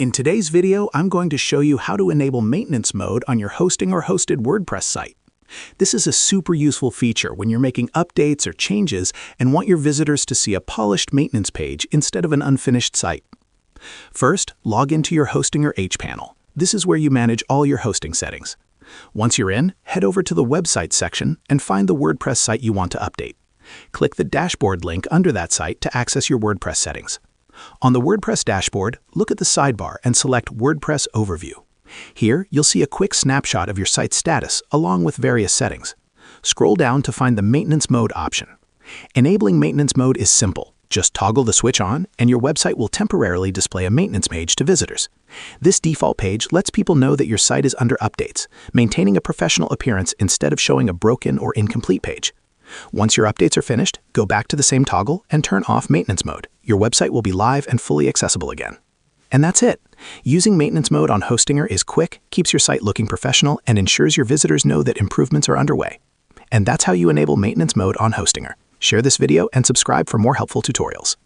In today's video, I'm going to show you how to enable maintenance mode on your hosting or hosted WordPress site. This is a super useful feature when you're making updates or changes and want your visitors to see a polished maintenance page instead of an unfinished site. First, log into your hosting or hPanel. This is where you manage all your hosting settings. Once you're in, head over to the website section and find the WordPress site you want to update. Click the dashboard link under that site to access your WordPress settings. On the WordPress dashboard, look at the sidebar and select WordPress Overview. Here, you'll see a quick snapshot of your site's status along with various settings. Scroll down to find the Maintenance Mode option. Enabling maintenance mode is simple. Just toggle the switch on, and your website will temporarily display a maintenance page to visitors. This default page lets people know that your site is under updates, maintaining a professional appearance instead of showing a broken or incomplete page. Once your updates are finished, go back to the same toggle and turn off maintenance mode. Your website will be live and fully accessible again. And that's it. Using maintenance mode on Hostinger is quick, keeps your site looking professional, and ensures your visitors know that improvements are underway. And that's how you enable maintenance mode on Hostinger. Share this video and subscribe for more helpful tutorials.